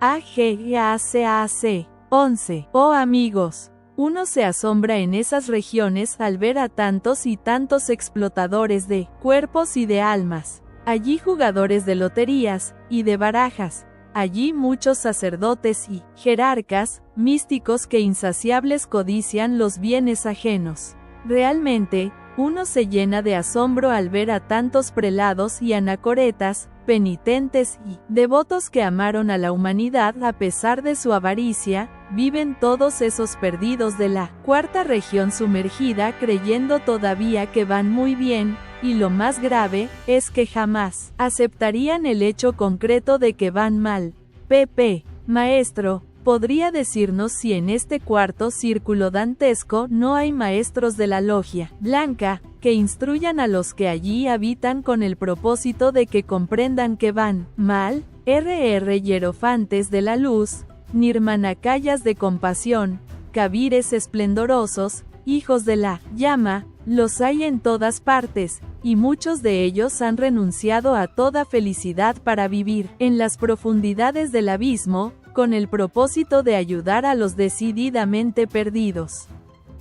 AGACAC 11. Oh amigos. Uno se asombra en esas regiones al ver a tantos y tantos explotadores de cuerpos y de almas. Allí jugadores de loterías y de barajas. Allí muchos sacerdotes y jerarcas, místicos que insaciables codician los bienes ajenos. Realmente, uno se llena de asombro al ver a tantos prelados y anacoretas, penitentes y devotos que amaron a la humanidad a pesar de su avaricia. Viven todos esos perdidos de la cuarta región sumergida creyendo todavía que van muy bien, y lo más grave, es que jamás aceptarían el hecho concreto de que van mal. Pp. Maestro, ¿podría decirnos si en este cuarto círculo dantesco no hay maestros de la logia blanca, que instruyan a los que allí habitan con el propósito de que comprendan que van mal? R.R. Hierofantes de la luz, Nirmanakayas de compasión, Kabires esplendorosos, hijos de la llama, los hay en todas partes, y muchos de ellos han renunciado a toda felicidad para vivir en las profundidades del abismo, con el propósito de ayudar a los decididamente perdidos.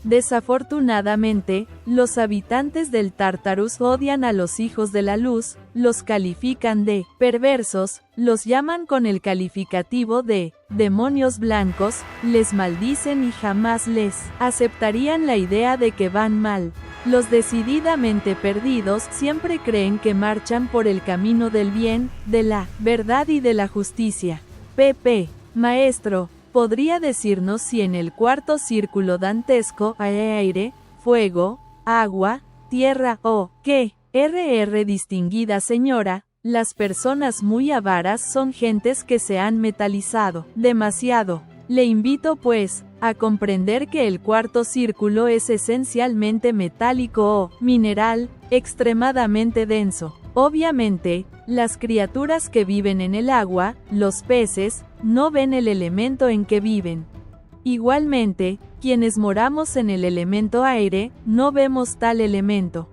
Desafortunadamente, los habitantes del Tártarus odian a los hijos de la luz, los califican de perversos, los llaman con el calificativo de demonios blancos, les maldicen y jamás les aceptarían la idea de que van mal. Los decididamente perdidos siempre creen que marchan por el camino del bien, de la verdad y de la justicia. Pp. Maestro, ¿podría decirnos si en el cuarto círculo dantesco hay aire, fuego, agua, tierra o qué? R.R. Distinguida señora, las personas muy avaras son gentes que se han metalizado demasiado. Le invito pues, a comprender que el cuarto círculo es esencialmente metálico o mineral, extremadamente denso. Obviamente, las criaturas que viven en el agua, los peces, no ven el elemento en que viven. Igualmente, quienes moramos en el elemento aire, no vemos tal elemento.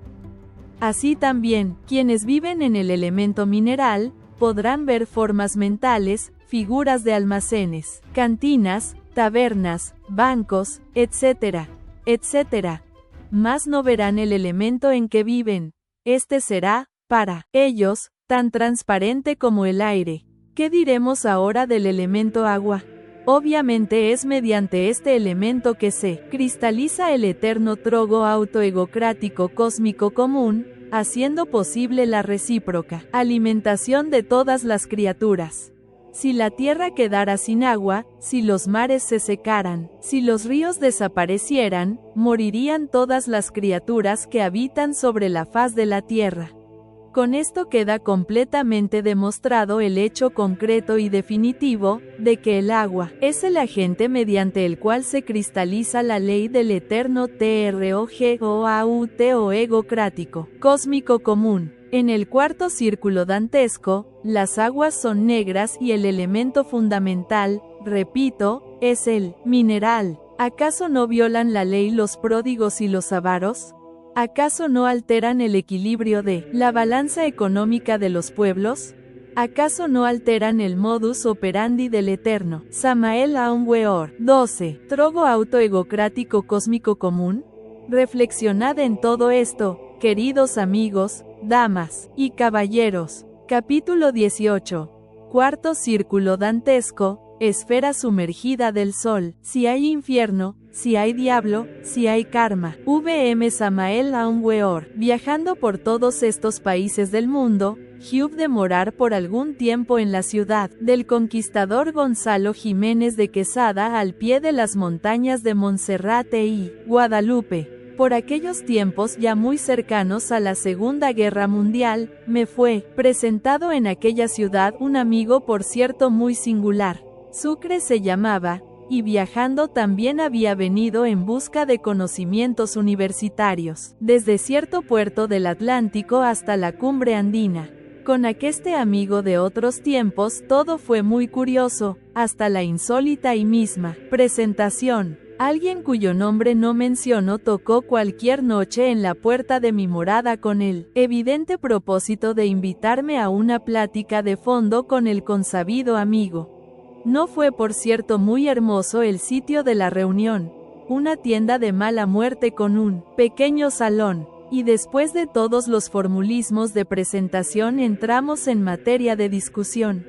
Así también, quienes viven en el elemento mineral, podrán ver formas mentales, figuras de almacenes, cantinas, tabernas, bancos, etc., etc. Mas no verán el elemento en que viven. Este será, para ellos, tan transparente como el aire. ¿Qué diremos ahora del elemento agua? Obviamente es mediante este elemento que se cristaliza el eterno trogo autoegocrático cósmico común, haciendo posible la recíproca alimentación de todas las criaturas. Si la tierra quedara sin agua, si los mares se secaran, si los ríos desaparecieran, morirían todas las criaturas que habitan sobre la faz de la tierra. Con esto queda completamente demostrado el hecho concreto y definitivo, de que el agua es el agente mediante el cual se cristaliza la ley del eterno trogoauteo egocrático, cósmico común. En el cuarto círculo dantesco, las aguas son negras y el elemento fundamental, repito, es el mineral. ¿Acaso no violan la ley los pródigos y los avaros? ¿Acaso no alteran el equilibrio de la balanza económica de los pueblos? ¿Acaso no alteran el modus operandi del eterno Samael Aun Weor 12, trogo autoegocrático cósmico común? Reflexionad en todo esto, queridos amigos, damas y caballeros. Capítulo 18. Cuarto círculo dantesco, esfera sumergida del sol. Si hay infierno, si hay diablo, si hay karma. V.M. Samael Aun Weor. Viajando por todos estos países del mundo, hube de morar por algún tiempo en la ciudad del conquistador Gonzalo Jiménez de Quesada al pie de las montañas de Monserrate y Guadalupe. Por aquellos tiempos ya muy cercanos a la Segunda Guerra Mundial, me fue presentado en aquella ciudad un amigo por cierto muy singular. Sucre se llamaba, y viajando también había venido en busca de conocimientos universitarios, desde cierto puerto del Atlántico hasta la cumbre andina. Con aqueste amigo de otros tiempos todo fue muy curioso, hasta la insólita y misma presentación. Alguien cuyo nombre no menciono tocó cualquier noche en la puerta de mi morada con el evidente propósito de invitarme a una plática de fondo con el consabido amigo. No fue por cierto muy hermoso el sitio de la reunión, una tienda de mala muerte con un pequeño salón, y después de todos los formulismos de presentación entramos en materia de discusión.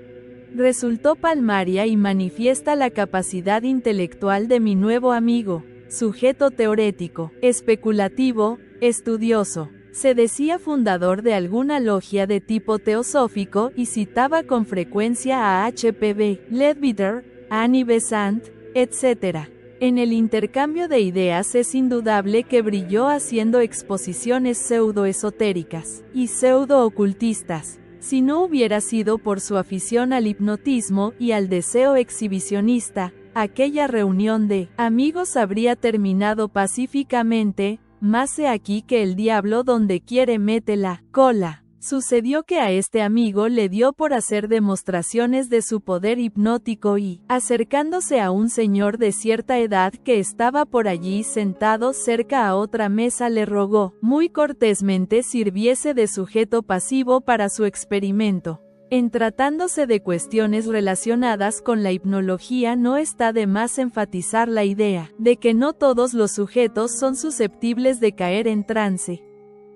Resultó palmaria y manifiesta la capacidad intelectual de mi nuevo amigo, sujeto teorético, especulativo, estudioso. Se decía fundador de alguna logia de tipo teosófico y citaba con frecuencia a H.P.B. Leadbeater, Annie Besant, etc. En el intercambio de ideas es indudable que brilló haciendo exposiciones pseudo-esotéricas y pseudo-ocultistas. Si no hubiera sido por su afición al hipnotismo y al deseo exhibicionista, aquella reunión de amigos habría terminado pacíficamente, mas he aquí que el diablo donde quiere mete la cola. Sucedió que a este amigo le dio por hacer demostraciones de su poder hipnótico y, acercándose a un señor de cierta edad que estaba por allí sentado cerca a otra mesa, le rogó, muy cortésmente, sirviese de sujeto pasivo para su experimento. En tratándose de cuestiones relacionadas con la hipnología, no está de más enfatizar la idea de que no todos los sujetos son susceptibles de caer en trance.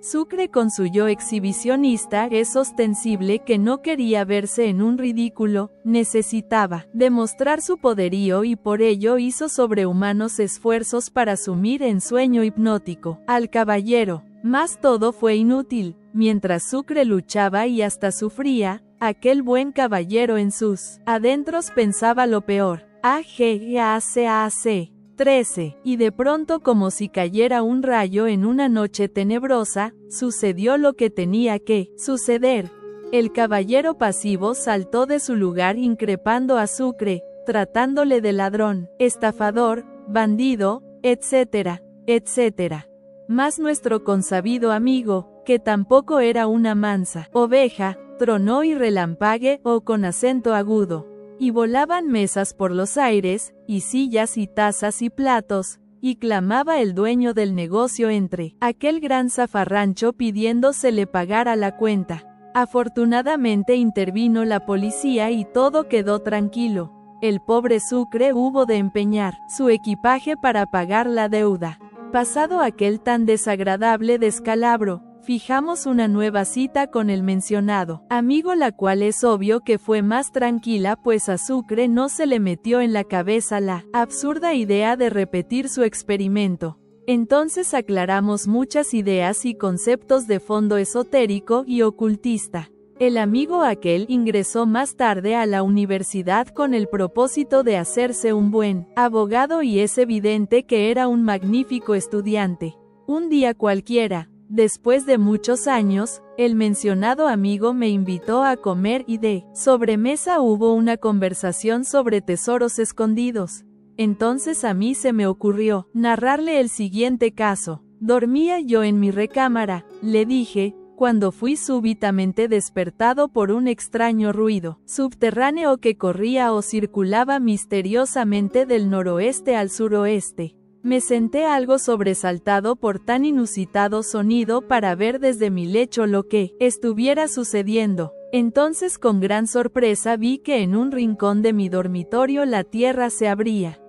Sucre, con su yo exhibicionista, es ostensible que no quería verse en un ridículo, necesitaba demostrar su poderío y por ello hizo sobrehumanos esfuerzos para sumir en sueño hipnótico al caballero. Mas todo fue inútil. Mientras Sucre luchaba y hasta sufría, aquel buen caballero en sus adentros pensaba lo peor. AGACAC 13. Y de pronto, como si cayera un rayo en una noche tenebrosa, sucedió lo que tenía que suceder. El caballero pasivo saltó de su lugar increpando a Sucre, tratándole de ladrón, estafador, bandido, etcétera, etcétera. Mas nuestro consabido amigo, que tampoco era una mansa oveja, tronó y relampagueó con acento agudo. Y volaban mesas por los aires, y sillas y tazas y platos, y clamaba el dueño del negocio entre aquel gran zafarrancho pidiendo se le pagara la cuenta. Afortunadamente intervino la policía y todo quedó tranquilo. El pobre Sucre hubo de empeñar su equipaje para pagar la deuda. Pasado aquel tan desagradable descalabro, fijamos una nueva cita con el mencionado amigo, la cual es obvio que fue más tranquila, pues a Sucre no se le metió en la cabeza la absurda idea de repetir su experimento. Entonces aclaramos muchas ideas y conceptos de fondo esotérico y ocultista. El amigo aquel ingresó más tarde a la universidad con el propósito de hacerse un buen abogado y es evidente que era un magnífico estudiante. Un día cualquiera, después de muchos años, el mencionado amigo me invitó a comer y de sobremesa hubo una conversación sobre tesoros escondidos. Entonces a mí se me ocurrió narrarle el siguiente caso. Dormía yo en mi recámara, le dije, cuando fui súbitamente despertado por un extraño ruido subterráneo que corría o circulaba misteriosamente del noroeste al suroeste. Me senté algo sobresaltado por tan inusitado sonido para ver desde mi lecho lo que estuviera sucediendo. Entonces con gran sorpresa vi que en un rincón de mi dormitorio la tierra se abría.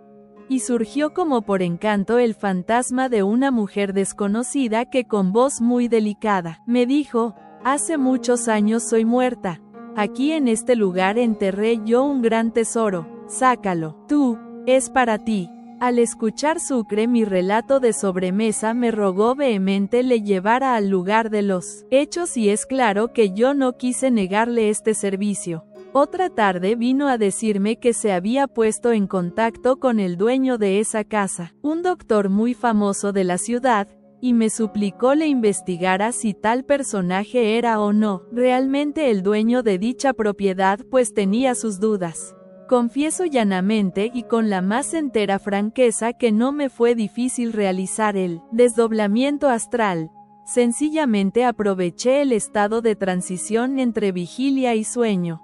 Y surgió como por encanto el fantasma de una mujer desconocida que con voz muy delicada me dijo, hace muchos años soy muerta. Aquí en este lugar enterré yo un gran tesoro, sácalo, tú, es para ti. Al escuchar Sucre mi relato de sobremesa me rogó vehemente le llevara al lugar de los hechos y es claro que yo no quise negarle este servicio. Otra tarde vino a decirme que se había puesto en contacto con el dueño de esa casa, un doctor muy famoso de la ciudad, y me suplicó le investigara si tal personaje era o no realmente el dueño de dicha propiedad, pues tenía sus dudas. Confieso llanamente y con la más entera franqueza que no me fue difícil realizar el desdoblamiento astral. Sencillamente aproveché el estado de transición entre vigilia y sueño.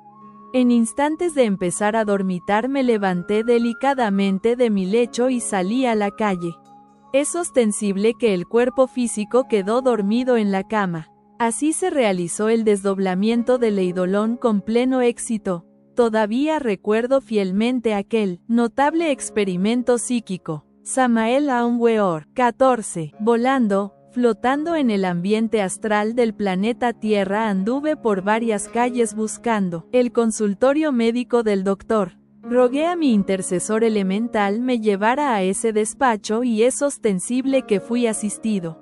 En instantes de empezar a dormitar me levanté delicadamente de mi lecho y salí a la calle. Es ostensible que el cuerpo físico quedó dormido en la cama. Así se realizó el desdoblamiento del eidolon con pleno éxito. Todavía recuerdo fielmente aquel notable experimento psíquico. Samael Aun Weor. 14. Volando, flotando en el ambiente astral del planeta Tierra, anduve por varias calles buscando el consultorio médico del doctor. Rogué a mi intercesor elemental me llevara a ese despacho y es ostensible que fui asistido.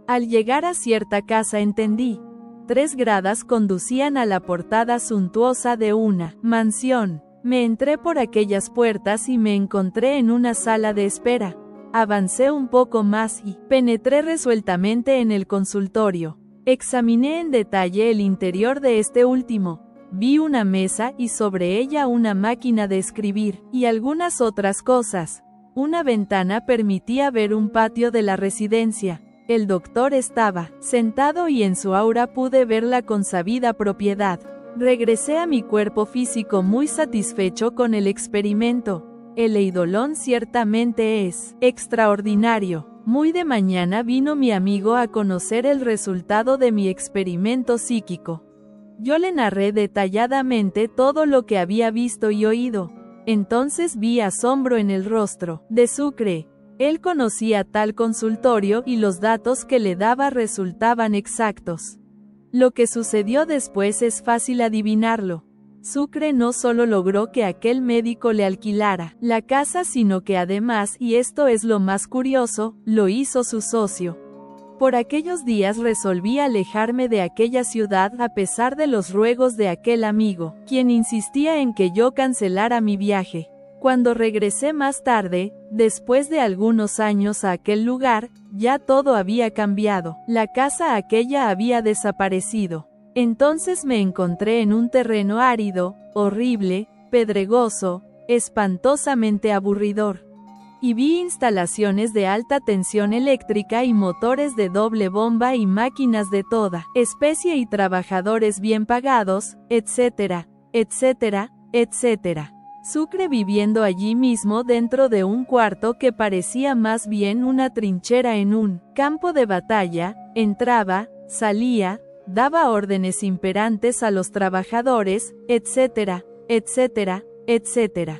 Al llegar a cierta casa entendí. 3 gradas conducían a la portada suntuosa de una mansión. Me entré por aquellas puertas y me encontré en una sala de espera. Avancé un poco más y penetré resueltamente en el consultorio. Examiné en detalle el interior de este último. Vi una mesa y sobre ella una máquina de escribir, y algunas otras cosas. Una ventana permitía ver un patio de la residencia. El doctor estaba sentado y en su aura pude ver la consabida propiedad. Regresé a mi cuerpo físico muy satisfecho con el experimento. El eidolon ciertamente es extraordinario. Muy de mañana vino mi amigo a conocer el resultado de mi experimento psíquico. Yo le narré detalladamente todo lo que había visto y oído. Entonces vi asombro en el rostro de Sucre. Él conocía tal consultorio y los datos que le daba resultaban exactos. Lo que sucedió después es fácil adivinarlo. Sucre no solo logró que aquel médico le alquilara la casa, sino que además, y esto es lo más curioso, lo hizo su socio. Por aquellos días resolví alejarme de aquella ciudad a pesar de los ruegos de aquel amigo, quien insistía en que yo cancelara mi viaje. Cuando regresé más tarde, después de algunos años a aquel lugar, ya todo había cambiado. La casa aquella había desaparecido. Entonces me encontré en un terreno árido, horrible, pedregoso, espantosamente aburridor. Y vi instalaciones de alta tensión eléctrica y motores de doble bomba y máquinas de toda especie y trabajadores bien pagados, etcétera, etcétera, etcétera. Sucre viviendo allí mismo dentro de un cuarto que parecía más bien una trinchera en un campo de batalla, entraba, salía, daba órdenes imperantes a los trabajadores, etcétera, etcétera, etcétera.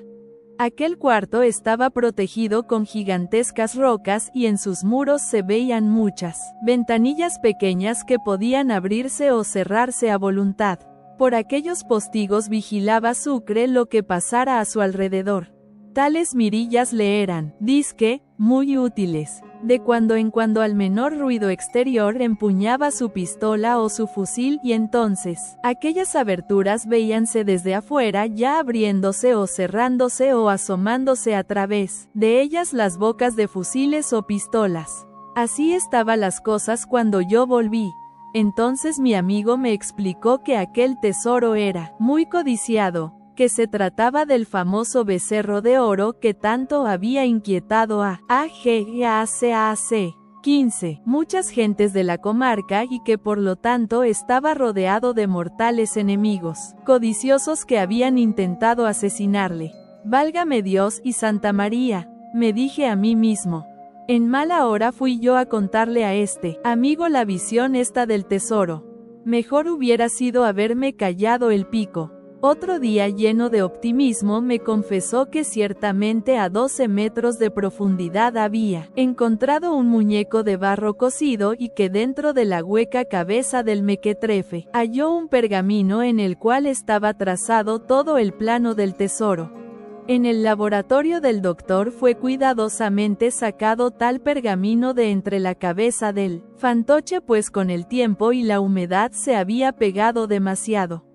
Aquel cuarto estaba protegido con gigantescas rocas y en sus muros se veían muchas ventanillas pequeñas que podían abrirse o cerrarse a voluntad. Por aquellos postigos vigilaba Sucre lo que pasara a su alrededor. Tales mirillas le eran, dizque, muy útiles. De cuando en cuando al menor ruido exterior empuñaba su pistola o su fusil y entonces, aquellas aberturas veíanse desde afuera ya abriéndose o cerrándose o asomándose a través de ellas las bocas de fusiles o pistolas. Así estaban las cosas cuando yo volví. Entonces mi amigo me explicó que aquel tesoro era muy codiciado, que se trataba del famoso becerro de oro que tanto había inquietado a AGACAC 15 muchas gentes de la comarca y que por lo tanto estaba rodeado de mortales enemigos, codiciosos que habían intentado asesinarle. Válgame Dios y Santa María, me dije a mí mismo. En mala hora fui yo a contarle a este amigo la visión esta del tesoro. Mejor hubiera sido haberme callado el pico. Otro día lleno de optimismo me confesó que ciertamente a 12 metros de profundidad había encontrado un muñeco de barro cocido y que dentro de la hueca cabeza del mequetrefe halló un pergamino en el cual estaba trazado todo el plano del tesoro. En el laboratorio del doctor fue cuidadosamente sacado tal pergamino de entre la cabeza del fantoche, pues con el tiempo y la humedad se había pegado demasiado.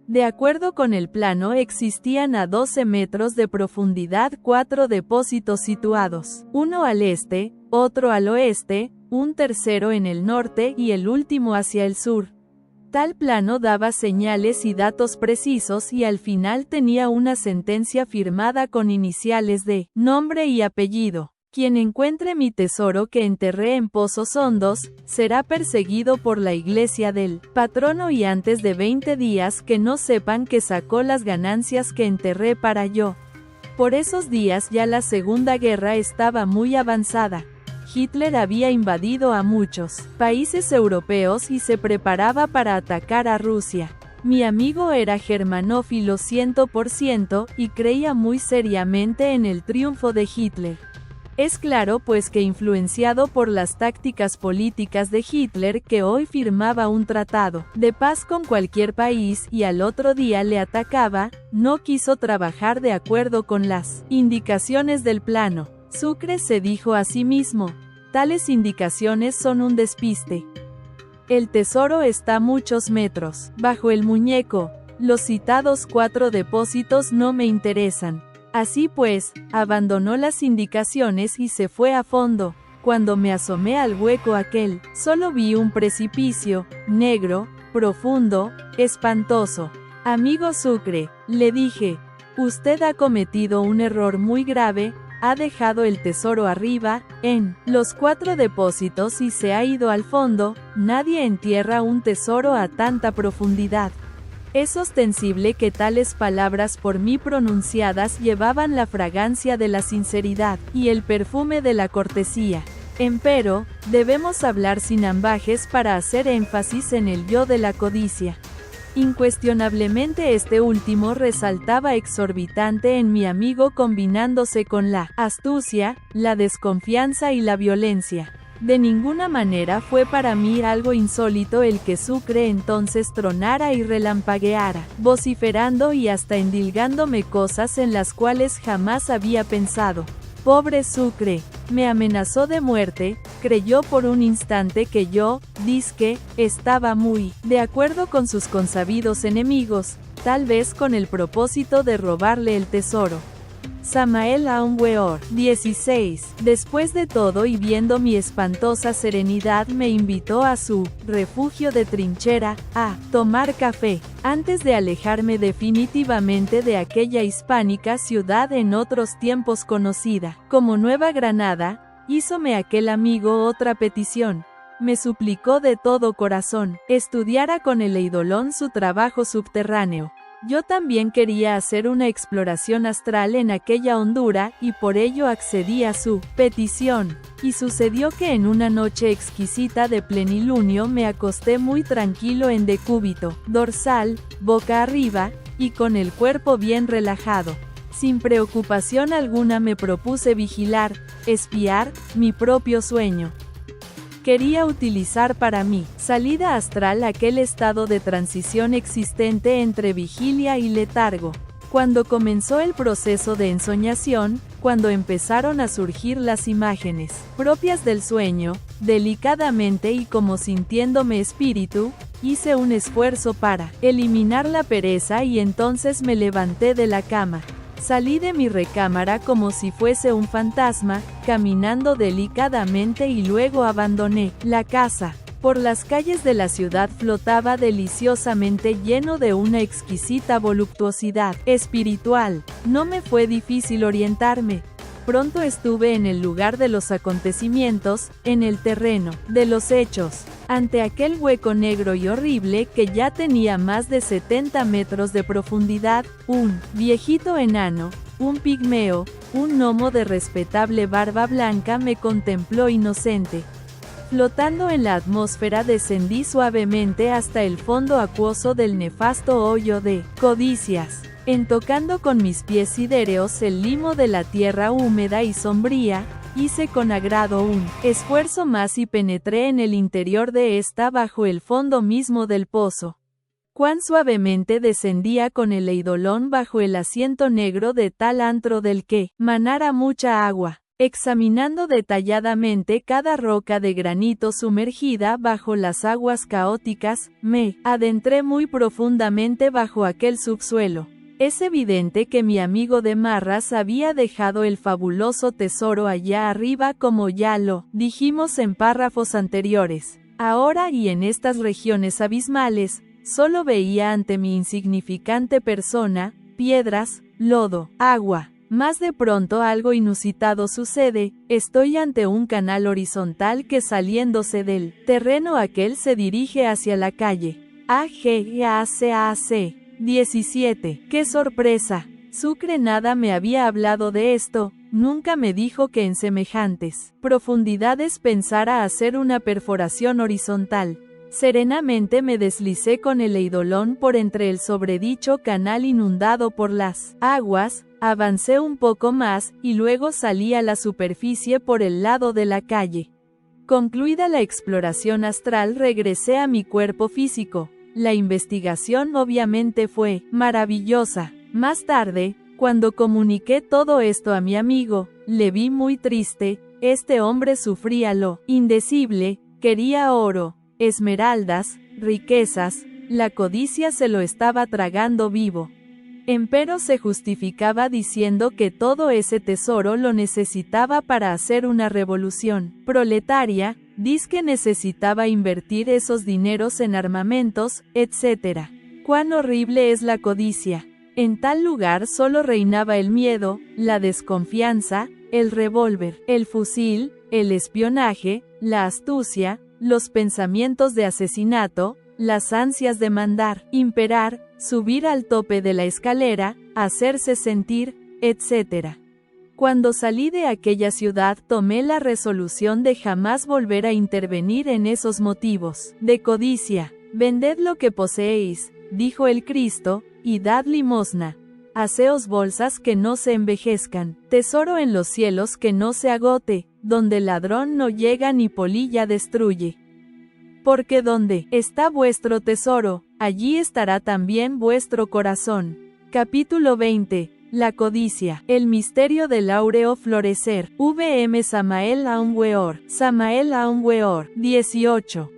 De acuerdo con el plano existían a 12 metros de profundidad 4 depósitos situados, uno al este, otro al oeste, un tercero en el norte y el último hacia el sur. Tal plano daba señales y datos precisos y al final tenía una sentencia firmada con iniciales de nombre y apellido. Quien encuentre mi tesoro que enterré en pozos hondos, será perseguido por la iglesia del patrono y antes de 20 días que no sepan que sacó las ganancias que enterré para yo. Por esos días ya la Segunda Guerra estaba muy avanzada. Hitler había invadido a muchos países europeos y se preparaba para atacar a Rusia. Mi amigo era germanófilo 100% y creía muy seriamente en el triunfo de Hitler. Es claro pues que influenciado por las tácticas políticas de Hitler que hoy firmaba un tratado de paz con cualquier país y al otro día le atacaba, no quiso trabajar de acuerdo con las indicaciones del plano. Sucre se dijo a sí mismo, tales indicaciones son un despiste. El tesoro está muchos metros bajo el muñeco. Los citados 4 depósitos no me interesan. Así pues, abandonó las indicaciones y se fue a fondo. Cuando me asomé al hueco aquel, solo vi un precipicio, negro, profundo, espantoso. Amigo Sucre, le dije, usted ha cometido un error muy grave, ha dejado el tesoro arriba, en los 4 depósitos y se ha ido al fondo. Nadie entierra un tesoro a tanta profundidad. Es ostensible que tales palabras por mí pronunciadas llevaban la fragancia de la sinceridad, y el perfume de la cortesía. Empero, debemos hablar sin ambajes para hacer énfasis en el yo de la codicia. Incuestionablemente este último resaltaba exorbitante en mi amigo combinándose con la astucia, la desconfianza y la violencia. De ninguna manera fue para mí algo insólito el que Sucre entonces tronara y relampagueara, vociferando y hasta endilgándome cosas en las cuales jamás había pensado. Pobre Sucre, me amenazó de muerte, creyó por un instante que yo, dizque, estaba muy de acuerdo con sus consabidos enemigos, tal vez con el propósito de robarle el tesoro. Samael Aun Weor, 16. Después de todo y viendo mi espantosa serenidad me invitó a su refugio de trinchera, a tomar café, antes de alejarme definitivamente de aquella hispánica ciudad en otros tiempos conocida como Nueva Granada. Hízome aquel amigo otra petición. Me suplicó de todo corazón, estudiara con el eidolón su trabajo subterráneo. Yo también quería hacer una exploración astral en aquella hondura, y por ello accedí a su petición. Y sucedió que en una noche exquisita de plenilunio me acosté muy tranquilo en decúbito, dorsal, boca arriba, y con el cuerpo bien relajado. Sin preocupación alguna me propuse vigilar, espiar, mi propio sueño. Quería utilizar para mi salida astral aquel estado de transición existente entre vigilia y letargo. Cuando comenzó el proceso de ensoñación, cuando empezaron a surgir las imágenes propias del sueño, delicadamente y como sintiéndome espíritu, hice un esfuerzo para eliminar la pereza y entonces me levanté de la cama. Salí de mi recámara como si fuese un fantasma, caminando delicadamente y luego abandoné la casa. Por las calles de la ciudad flotaba deliciosamente lleno de una exquisita voluptuosidad espiritual. No me fue difícil orientarme. Pronto estuve en el lugar de los acontecimientos, en el terreno de los hechos, ante aquel hueco negro y horrible que ya tenía más de 70 metros de profundidad. Un viejito enano, un pigmeo, un gnomo de respetable barba blanca me contempló inocente. Flotando en la atmósfera descendí suavemente hasta el fondo acuoso del nefasto hoyo de codicias. En tocando con mis pies sidéreos el limo de la tierra húmeda y sombría, hice con agrado un esfuerzo más y penetré en el interior de esta bajo el fondo mismo del pozo. Cuán suavemente descendía con el eidolón bajo el asiento negro de tal antro del que manara mucha agua. Examinando detalladamente cada roca de granito sumergida bajo las aguas caóticas, me adentré muy profundamente bajo aquel subsuelo. Es evidente que mi amigo de Marras había dejado el fabuloso tesoro allá arriba como ya lo dijimos en párrafos anteriores. Ahora y en estas regiones abismales, solo veía ante mi insignificante persona, piedras, lodo, agua. Más de pronto algo inusitado sucede, estoy ante un canal horizontal que saliéndose del terreno aquel se dirige hacia la calle. AGACAC. 17. ¡Qué sorpresa! Sucre nada me había hablado de esto, nunca me dijo que en semejantes profundidades pensara hacer una perforación horizontal. Serenamente me deslicé con el eidolón por entre el sobredicho canal inundado por las aguas, avancé un poco más, y luego salí a la superficie por el lado de la calle. Concluida la exploración astral regresé a mi cuerpo físico. La investigación obviamente fue maravillosa. Más tarde, cuando comuniqué todo esto a mi amigo, le vi muy triste. Este hombre sufría lo indecible, quería oro, esmeraldas, riquezas, La codicia se lo estaba tragando vivo. Empero se justificaba diciendo que todo ese tesoro lo necesitaba para hacer una revolución proletaria, dizque necesitaba invertir esos dineros en armamentos, etc. Cuán horrible es la codicia. En tal lugar solo reinaba el miedo, la desconfianza, el revólver, el fusil, el espionaje, la astucia, los pensamientos de asesinato, las ansias de mandar, imperar, subir al tope de la escalera, hacerse sentir, etc. Cuando salí de aquella ciudad tomé la resolución de jamás volver a intervenir en esos motivos de codicia. Vended lo que poseéis, dijo el Cristo, y dad limosna. Haceos bolsas que no se envejezcan, tesoro en los cielos que no se agote, donde ladrón no llega ni polilla destruye. Porque donde está vuestro tesoro, allí estará también vuestro corazón. Capítulo 20. La codicia. El misterio del áureo florecer. VM Samael Aun Weor. Samael Aun Weor. 18.